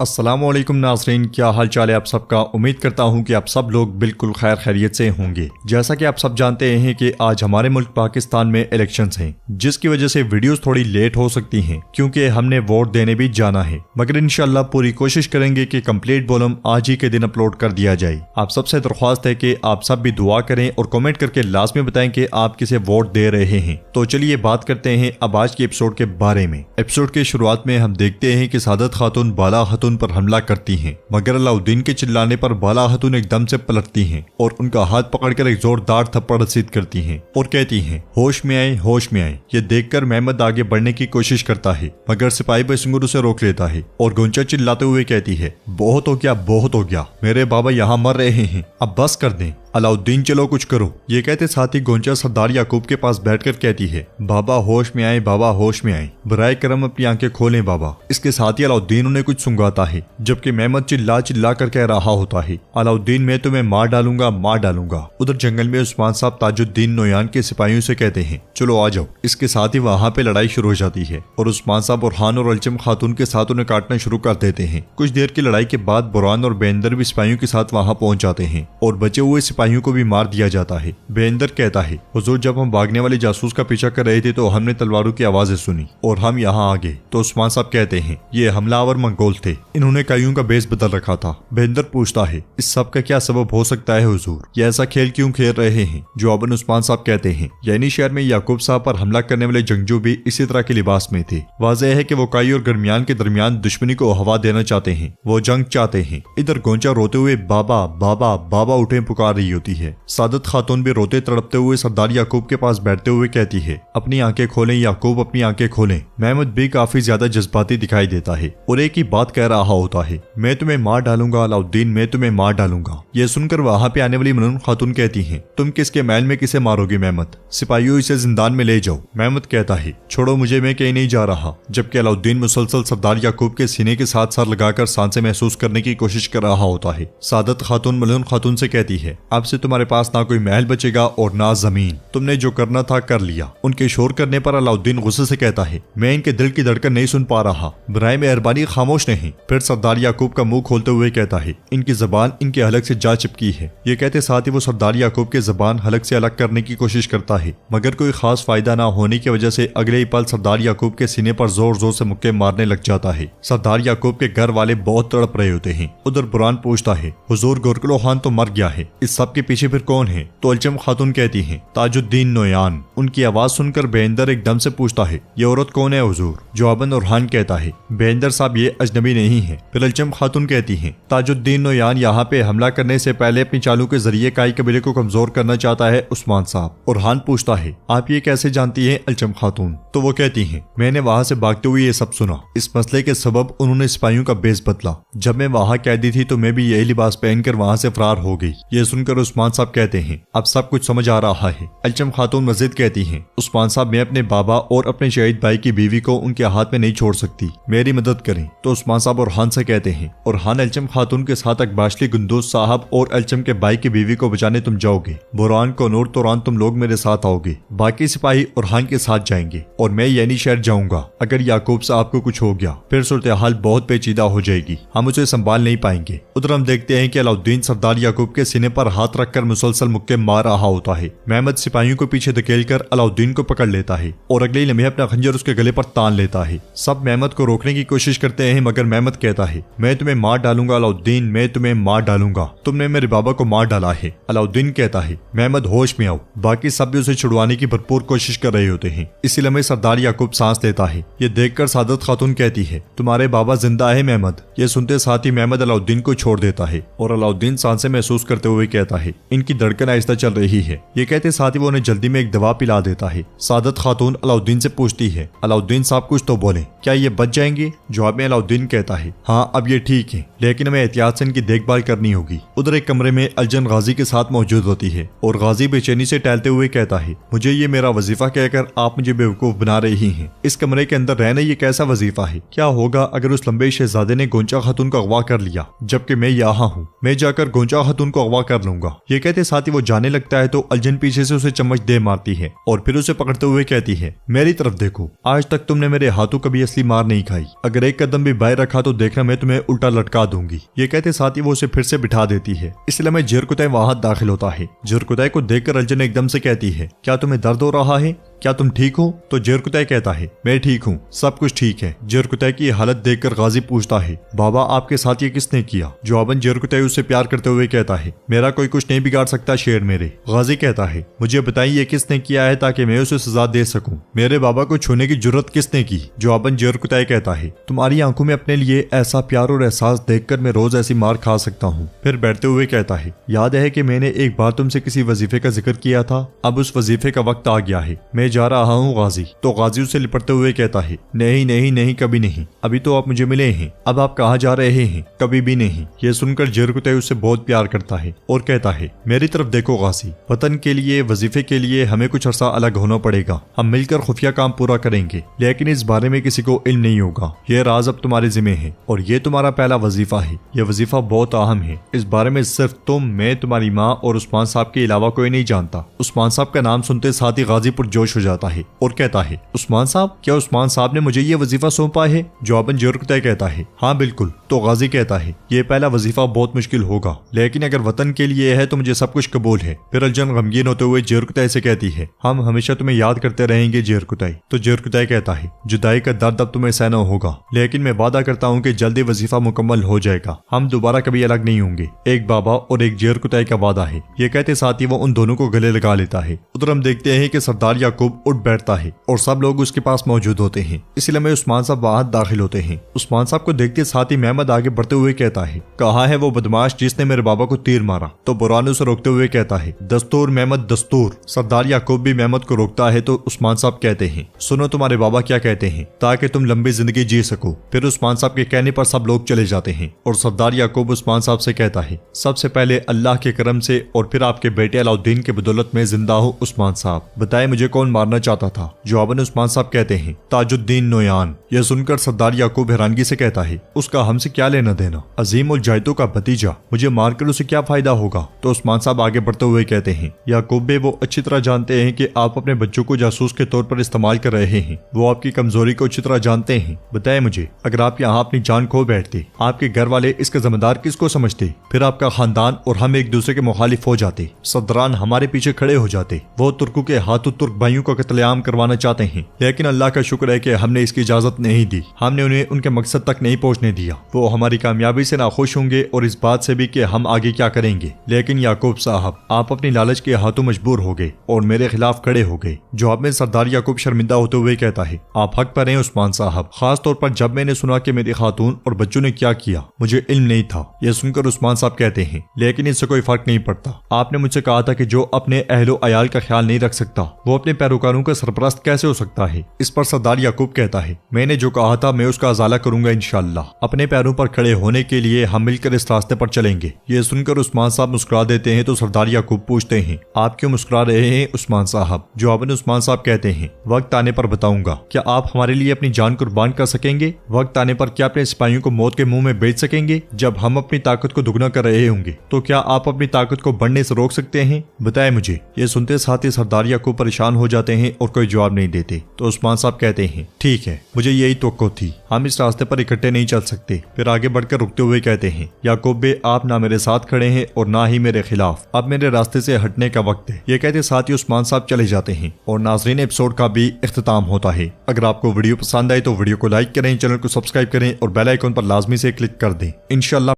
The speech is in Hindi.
अस्सलामुअलैकुम नाज़रीन, क्या हाल चाल है आप सबका। उम्मीद करता हूं कि आप सब लोग बिल्कुल खैर खैरियत से होंगे। जैसा कि आप सब जानते हैं कि आज हमारे मुल्क पाकिस्तान में इलेक्शंस हैं, जिसकी वजह से वीडियोस थोड़ी लेट हो सकती हैं क्योंकि हमने वोट देने भी जाना है, मगर इंशाल्लाह पूरी कोशिश करेंगे कि कंप्लीट वॉल्यूम आज ही के दिन अपलोड कर दिया जाए। आप सबसे दरख्वास्त है कि आप सब भी दुआ करें और कमेंट करके लाजमी बताएं कि आप किसे वोट दे रहे हैं। तो चलिए बात करते हैं अब आज के एपिसोड के बारे में। एपिसोड के शुरुआत में हम देखते हैं कि सादत खातून बाला खातून पर हमला करती हैं, मगर अलाउद्दीन के चिल्लाने पर बाला खातून एकदम से पलटती हैं और उनका हाथ पकड़कर एक जोरदार थप्पड़ रसीद करती हैं और कहती हैं, होश में आए, होश में आए। ये देखकर मेहमद आगे बढ़ने की कोशिश करता है, मगर सिपाही बेसुंगुर उसे रोक लेता है और गोंचा चिल्लाते हुए कहती है, बहुत हो गया, बहुत हो गया, मेरे बाबा यहाँ मर रहे हैं, अब बस कर दें। अलाउद्दीन चलो कुछ करो। ये कहते साथ ही गोंचा सरदार याकूब के पास बैठकर कहती है, बाबा होश में आए, बाबा होश में आए, बराए करम अपनी आंखें खोलें बाबा। इसके साथ ही अलाउद्दीन उन्हें कुछ सुंगाता है, जबकि मेहमद चिल्ला चिल्ला कर कह रहा होता है, अलाउद्दीन मैं तुम्हें मार डालूंगा, मार डालूंगा। उधर जंगल में उस्मान साहब ताजुद्दीन नोयान के सिपाहियों से कहते हैं, चलो आ जाओ। इसके साथ ही वहाँ पे लड़ाई शुरू हो जाती है और उस्मान साहब बुरहान और अलचम खातून के साथ उन्हें काटना शुरू कर देते हैं। कुछ देर की लड़ाई के बाद बुरहान और बेंदर भी सिपाहियों के साथ वहाँ पहुंच जाते हैं और बचे हुए सिपाहियों को भी मार दिया जाता है। बेंदर कहता है, हुजूर जब हम भागने वाले जासूस का पीछा कर रहे थे तो हमने तलवारों की आवाजें सुनी और हम यहाँ आ गए। तो उस्मान साहब कहते हैं, ये हमलावर मंगोल थे, इन्होंने काइयों का बेस बदल रखा था। बेंदर पूछता है, इस सब का क्या सबब हो सकता है हुजूर, ये ऐसा खेल क्यों खेल रहे हैं। जवाबन उस्मान साहब कहते हैं, यानी शहर में याकूब साहब पर हमला करने वाले जंगजू भी इसी तरह के लिबास में थे। वाज़ेह है कि वो काई और गरमियान के दरमियान दुश्मनी को हवा देना चाहते हैं, वो जंग चाहते हैं। इधर गोंचा रोते हुए बाबा बाबा बाबा उठे पुकार रही होती है। सादत खातून भी रोते तड़पते हुए सरदार याकूब के पास बैठते हुए कहती है, अपनी आंखें खोलें याकूब, अपनी आंखें खोलें। मेहमद भी काफी ज्यादा जज्बाती दिखाई देता है और एक ही बात कह रहा होता है, मैं तुम्हें मार डालूंगा अलाउद्दीन, मैं तुम्हें मार डालूंगा। यह सुनकर वहां पे आने वाली मनून खातून कहती है, तुम किसके महल में किसे मारोगे मेहमद, सिपाहियों इसे जिंदान में ले जाओ। मेहमद कहता है, छोड़ो मुझे, मैं कहीं नहीं जा रहा। जबकि अलाउद्दीन मुसलसल सरदार याकूब के सीने के साथ सर लगाकर सांसें महसूस करने की कोशिश कर रहा होता है। सादत खातून मलून खातून से कहती है, अब से तुम्हारे पास ना कोई महल बचेगा और ना जमीन, तुमने जो करना था कर लिया। उनके शोर करने पर अलाउद्दीन गुस्से से कहता है, मैं इनके दिल की धड़कन नहीं सुन पा रहा, बराए मेहरबानी खामोश नहीं। फिर सरदार याकूब का मुंह खोलते हुए कहता है, इनकी जबान इनके हलक से जा चिपकी है। ये कहते साथ ही वो सरदार याकूब के जबान हलक से अलग करने की कोशिश करता है, मगर कोई खास फायदा ना होने की वजह से अगले ही पल सरदार याकूब के सीने पर जोर जोर से मुक्के मारने लग जाता है। सरदार याकूब के घर वाले बहुत तड़प रहे होते हैं। उधर बुरहान पूछता है, हुजूर गोरकलो खान तो मर गया है, इस सब के पीछे फिर कौन है। तो अलचम खातून कहती हैं, ताजुद्दीन नोयान। उनकी आवाज सुनकर बेंदर एकदम से पूछता है, ये औरत कौन है हुजूर। जवाबन उरहान कहता है, बेंदर साहब ये अजनबी नहीं है। फिर अलचम खातून कहती हैं, ताजुद्दीन नोयान यहाँ पे हमला करने से पहले अपनी चालों के जरिए काई कबीले को कमजोर करना चाहता है उस्मान साहब। उरहान पूछता है, आप ये कैसे जानती हैं अलचम खातून। तो वो कहती हैं, मैंने वहाँ से भागते हुए ये सब सुना। इस मसले के सबब उन्होंने सिपाहियों का बेस बदला। जब मैं वहाँ कैदी थी तो मैं भी यही लिबास पहनकर वहाँ से फरार हो गई। ये सुनकर उस्मान साहब कहते हैं, अब सब कुछ समझ आ रहा है। अलचम खातून मजीद कहती हैं, उस्मान साहब मैं अपने बाबा और अपने शहीद भाई की बीवी को उनके हाथ में नहीं छोड़ सकती, मेरी मदद करें। तो उस्मान साहब उरहान से कहते हैं, उरहान अलचम खातून के साथ अकबाशली गुंदोज साहब और अलचम के भाई की बीवी को बचाने तुम जाओगे। बुरहान को नूर तोरान तुम लोग मेरे साथ आओगे, बाकी सिपाही उरहान के साथ जाएंगे और मैं यानी शहर जाऊंगा। अगर याकूब साहब को कुछ हो गया फिर सूरत हाल बहुत पेचीदा हो जाएगी, हम उसे संभाल नहीं पाएंगे। उधर हम देखते हैं कि अलाउद्दीन सरदार याकूब के सीने पर हाथ रखकर मुसलसल मुक्के मार रहा होता है। मेहमद सिपाहियों को पीछे धकेलकर अलाउद्दीन को पकड़ लेता है और अगले ही लम्हे अपना खंजर उसके गले पर तान लेता है। सब मेहमद को रोकने की कोशिश करते हैं, मगर मेहमद कहता है, मैं तुम्हें मार डालूंगा अलाउद्दीन, मैं तुम्हें मार डालूंगा, तुमने मेरे बाबा को मार डाला है। अलाउद्दीन कहता है, मेहमद होश में आओ। बाकी सब भी उसे छुड़वाने की भरपूर कोशिश कर रहे होते हैं। इसी लम्हे सरदार याकूब सांस लेता है। ये देखकर सादत खातून कहती है, तुम्हारे बाबा जिंदा है मेहमद। ये सुनते साथ ही मेहमद अलाउद्दीन को छोड़ देता है और अलाउद्दीन सांसें महसूस करते हुए कहता है, इनकी धड़कन आहिस्ता चल रही है। ये कहते साथ ही वो उन्हें जल्दी में एक दवा पिला देता है। सादत खातून अलाउद्दीन से पूछती है, अलाउद्दीन साहब कुछ तो बोले, क्या ये बच जाएंगे। जवाब में अलाउद्दीन कहता है, हाँ अब ये ठीक है, लेकिन हमें एहतियात से इनकी देखभाल करनी होगी। उधर एक कमरे में अलजन गाजी के साथ मौजूद होती है और गाजी बेचैनी से टहलते हुए कहता है, मुझे ये मेरा वजीफा कहकर आप मुझे बेवकूफ बना रही हैं। इस कमरे के अंदर रहना ये कैसा वजीफा है। क्या होगा अगर उस लंबे शहजादे ने गोंचा खातून को अगवा कर लिया, जबकि मैं यहाँ हूँ। मैं जाकर गोंचा खातून को अगवा कर लूंगा। करूंगा। ये कहते साथ ही वो जाने लगता है तो अलजन पीछे से उसे चम्मच दे मारती है और फिर उसे पकड़ते हुए कहती है, मेरी तरफ देखो, आज तक तुमने मेरे हाथों कभी असली मार नहीं खाई। अगर एक कदम भी बाहर रखा तो देखना मैं तुम्हें उल्टा लटका दूंगी। ये कहते साथ ही वो उसे फिर से बिठा देती है। इस समय जिरकुतै वहां दाखिल होता है। जिरकुतै को देखकर अलजन एकदम से कहती है, क्या तुम्हें दर्द हो रहा है? क्या तुम ठीक हो? तो जिरकुतै कहता है, मैं ठीक हूँ, सब कुछ ठीक है। जिरकुतै की हालत देखकर गाजी पूछता है, बाबा आपके साथ ये किसने किया? जवाबन जिरकुतै उससे प्यार करते हुए कहता है, मेरा कोई कुछ नहीं बिगाड़ सकता शेर मेरे। गाजी कहता है, मुझे बताइए किसने किया है ताकि मैं उसे सजा दे सकूं। मेरे बाबा को छूने की जुर्रत किसने की? जवाबन जिरकुतै कहता है, तुम्हारी आंखों में अपने लिए ऐसा प्यार और एहसास देखकर मैं रोज ऐसी मार खा सकता हूँ। फिर बैठते हुए कहता है, याद है कि मैंने एक बार तुमसे किसी वजीफे का जिक्र किया था, अब उस वजीफे का वक्त आ गया है, मैं जा रहा हूँ गाजी। तो गाजी उसे लिपटते हुए कहता है, नहीं नहीं नहीं, कभी नहीं, अभी तो आप मुझे मिले हैं, अब आप कहाँ जा रहे हैं? कभी भी नहीं। ये सुनकर जिरकुतै उससे बहुत प्यार करता है और कहता है, मेरी तरफ देखो गाजी, वतन के लिए वजीफे के लिए हमें कुछ अर्सा अलग होना पड़ेगा, हम मिलकर खुफिया काम पूरा करेंगे, लेकिन इस बारे में किसी को इल्म नहीं होगा। ये राज अब तुम्हारे जिम्मे है और ये तुम्हारा पहला वजीफा है। ये वजीफा बहुत अहम है, इस बारे में सिर्फ तुम, मैं, तुम्हारी माँ और उस्मान साहब के अलावा कोई नहीं जानता। उस्मान साहब का नाम सुनते साथ ही गाजी पुरजोश हो जाता है और कहता है, उस्मान साहब, क्या उस्मान साहब ने मुझे ये वजीफा सौंपा है? जवाबन जिरकुतै कहता है, हाँ बिल्कुल। तो गाजी कहता है, ये पहला वजीफा बहुत मुश्किल होगा, लेकिन अगर वतन के लिए है तो मुझे सब कुछ कबूल है। फिर अलजन गमगीन होते हुए जिरकुतै से कहती है, हम हमेशा तुम्हें याद करते रहेंगे जिरकुतै। तो जिरकुतै कहता है, जुदाई का दर्द अब तुम्हें सहना होगा, लेकिन मैं वादा करता हूँ कि जल्दी वजीफा मुकम्मल हो जाएगा, हम दोबारा कभी अलग नहीं होंगे। एक बाबा और एक जिरकुतै का वादा है। ये कहते साथ ही वो उन दोनों को गले लगा लेता है। उधर हम देखते हैं कि सरदार याकूब उठ बैठता है और सब लोग उसके पास मौजूद होते हैं। इसलिए में उस्मान साहब वहां दाखिल होते हैं। उस्मान साहब को देखते साथ ही मेहमद आगे बढ़ते हुए कहता है, कहाँ है वो बदमाश जिसने मेरे बाबा को तीर मारा? तो बुरान उसे रोकते हुए कहता है, दस्तूर मेहमद दस्तूर। सरदार याकूब भी मेहमद को रोकता है तो उस्मान साहब कहते हैं, सुनो तुम्हारे बाबा क्या कहते हैं, ताकि तुम लंबी जिंदगी जी सको। फिर उस्मान साहब के कहने पर सब लोग चले जाते हैं और सरदार याकूब उस्मान साहब से कहता है, सबसे पहले अल्लाह के करम से और फिर आपके बेटे अलाउद्दीन के बदौलत में जिंदा हूँ उस्मान साहब, बताए मुझे कौन मारना चाहता था? जवाबन उस्मान साहब कहते हैं, ताजुद्दीन नोयान। यह सुनकर सरदार याकूब हैरानगी से कहता है, उसका हमसे क्या लेना देना? अजीम उल जायदों का भतीजा, मुझे मारकर उसे क्या फायदा होगा? तो उस्मान साहब आगे बढ़ते हुए कहते हैं, याकूब बे, वो अच्छी तरह जानते हैं कि आप अपने बच्चों को जासूस के तौर पर इस्तेमाल कर रहे हैं, वो आपकी कमजोरी को अच्छी तरह जानते हैं। बताए मुझे, अगर आप यहाँ अपनी जान खो बैठते, आपके घर वाले इसका जिम्मेदार किसको समझते? फिर आपका खानदान और हम एक दूसरे के मुखालिफ हो जाते, सदरान हमारे पीछे खड़े हो जाते, वो तुर्कों के हाथों तुर्क भाइयों का कत्लेआम करवाना चाहते हैं, लेकिन अल्लाह का शुक्र है कि हमने इसकी इजाजत नहीं दी, हमने उन्हें उनके मकसद तक नहीं पहुंचने दिया। वो हमारी कामयाबी से नाखुश होंगे और इस बात से भी कि हम आगे क्या करेंगे। लेकिन याकूब साहब, आप अपनी लालच के हाथों मजबूर हो गए और मेरे खिलाफ खड़े हो गए। जवाब में सरदार याकूब शर्मिंदा होते हुए कहता है, आप हक पर हैं उस्मान साहब, खास तौर पर जब मैंने सुना कि मेरी खातून और बच्चों ने क्या किया, मुझे इल्म नहीं था। यह सुनकर उस्मान साहब कहते हैं, लेकिन इससे कोई फर्क नहीं पड़ता। आपने मुझसे कहा था कि जो अपने अहलो अयाल का ख्याल नहीं रख सकता वो अपने पैरोकारों का सरपरस्त कैसे हो सकता है? इस पर सरदार याकूब कहता है, मैंने जो कहा था मैं उसका अजाला करूंगा इंशाअल्लाह। अपने पैरों पर खड़े होने के लिए हम मिलकर इस रास्ते पर चलेंगे। ये सुनकर उस्मान साहब मुस्कुरा देते हैं तो सरदार याकूब पूछते हैं, आप क्यों मुस्कुरा रहे हैं उस्मान साहब? जवाबन उस्मान साहब कहते हैं, वक्त आने पर बताऊंगा। क्या आप हमारे लिए अपनी जान कुर्बान कर सकेंगे? वक्त आने पर क्या अपने सिपाहियों को मौत के मुंह में बेच सकेंगे? जब हम अपनी ताकत को दुगना कर रहे होंगे तो क्या आप अपनी ताकत को बढ़ने से रोक सकते हैं? बताए मुझे। ये सुनते साथ ही सरदार याकूब परेशान हो जाते हैं और कोई जवाब नहीं देते। तो उस्मान साहब कहते हैं, ठीक है, मुझे यही तवक्को थी, हम इस रास्ते पर इकट्ठे नहीं चल सकते। फिर आगे बढ़कर रुकते हुए कहते हैं, याकूब बे, आप ना मेरे साथ खड़े हैं और ना ही मेरे खिलाफ, अब मेरे रास्ते से हटने का वक्त है। ये कहते साथ ही उस्मान साहब चले जाते हैं और नाज़रीन एपिसोड का भी इख्तिताम होता है। अगर आपको वीडियो पसंद आए तो वीडियो को लाइक करें, चैनल को सब्सक्राइब करें और बेल आइकन पर लाजमी से क्लिक कर दें। इंशाअल्लाह